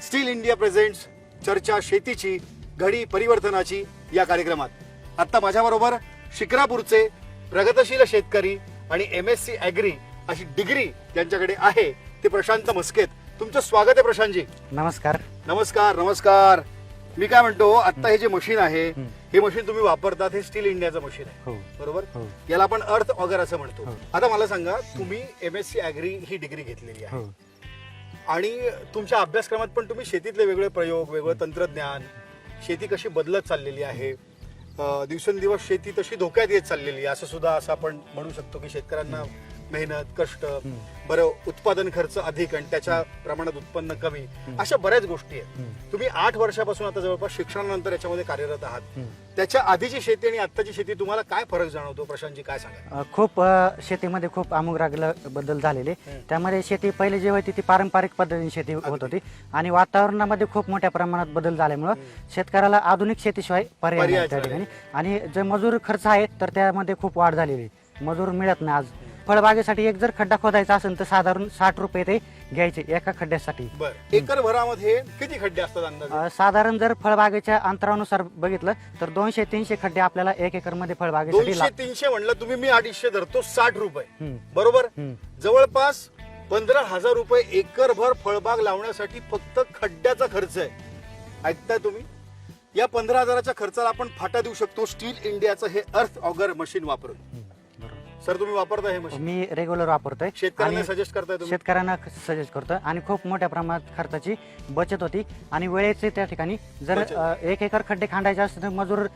Steel India presents चर्चा शेतीची घडी परिवर्तनाची या कार्यक्रमात आता माझ्याबरोबर शिक्रापूरचे प्रगतशील शेतकरी आणि MSc ॲग्री अशी डिग्री ज्यांच्याकडे आहे ते प्रशांत मस्केत. तुमचं स्वागत आहे प्रशांतजी. नमस्कार. नमस्कार नमस्कार. मी काय म्हणतो, आता हे जे मशीन आहे हे मशीन तुम्ही वापरतात, हे स्टील इंडियाचं मशीन आहे हो. बरोबर. हो. याला आपण अर्थ ऑगर असं म्हणतो. हो. आता मला सांगा, तुम्ही MSc ॲग्री ही डिग्री घेतलेली आहे हो. आणि तुमच्या अभ्यासक्रमात पण तुम्ही शेतीतले वेगळे प्रयोग, वेगळं तंत्रज्ञान, शेती कशी बदलत चाललेली आहे, दिवसेंदिवस शेती तशी धोक्यात येत चाललेली आहे असं सुद्धा असं आपण म्हणू शकतो की शेतकऱ्यांना मेहनत, कष्ट, बरं उत्पादन खर्च अधिक आणि त्याच्या प्रमाणात उत्पन्न कमी, अशा बऱ्याच गोष्टी आहेत. तुम्ही 8 वर्षापासून आता जवळपास शिक्षणानंतर याच्यामध्ये कार्यरत आहात. त्याच्या आधीची शेती आणि आत्ताची शेती तुम्हाला काय फरक जाणवतो प्रशांतजी, काय सांगा? खूप शेतीमध्ये खूप आमूलाग्र बदल झालेले. त्यामध्ये शेती पहिले जी होती ती पारंपरिक पद्धतीने शेती होत होती आणि वातावरणामध्ये खूप मोठ्या प्रमाणात बदल झाल्यामुळं शेतकऱ्याला आधुनिक शेतीशिवाय पर्याय नाही त्या ठिकाणी. आणि जे मजूर खर्च आहे तर त्यामध्ये खूप वाढ झालेली. मजूर मिळत नाही. आज फळबागेसाठी एक जर खड्डा खोदायचा असेल तर साधारण 60 रुपये ते घ्यायचे एका खड्ड्यासाठी. एकर भरामध्ये किती खड्डे असतात अंदाजे? साधारण जर फळबागेच्या अंतरानुसार बघितलं तर 200-300 खड्डे आपल्याला 1 एकर मध्ये फळबागेसाठी 200-300 म्हणलं तुम्ही, मी 250 धरतो, 60 रुपये बरोबर. जवळपास 15,000 रुपये एकरभर फळबाग लावण्यासाठी फक्त खड्ड्याचा खर्च आहे. ऐकताय तुम्ही? या 15,000च्या खर्चाला आपण फाटा देऊ शकतो स्टील इंडियाचं हे अर्थ ऑगर मशीन वापरून. सर तुम्ही वापरताय हे मशीन? मी रेग्युलर वापरतोय. शेतकऱ्यांना सजेस्ट करताय तुम्ही? शेतकऱ्यांना सजेस्ट करतोय आणि खूप मोठ्या प्रमाणात खर्चाची बचत होती आणि वेळेचे त्या ठिकाणी जर 1 एकर खड्डे खांडायचे असते तर मजूर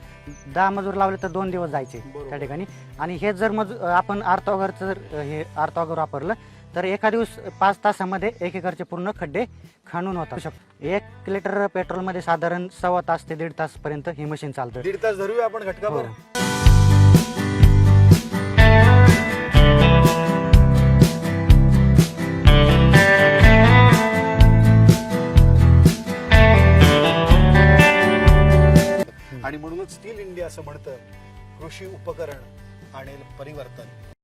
10 मजूर लावले तर 2 दिवस जायचे त्या ठिकाणी. आणि हे जर आपण अर्थ ऑगरचं जर हे अर्थ ऑगर वापरलं तर एका दिवस 5 तासामध्ये 1 एकरचे पूर्ण खड्डे खाणून होतात. 1 लिटर पेट्रोलमध्ये साधारण 1.25 तास ते 1.5 तास पर्यंत हे मशीन चालतं. 1.5 तास धरूया आपण घटकाभर. आणि म्हणूनच स्टील इंडिया असं म्हणतं, कृषी उपकरण आणेल परिवर्तन.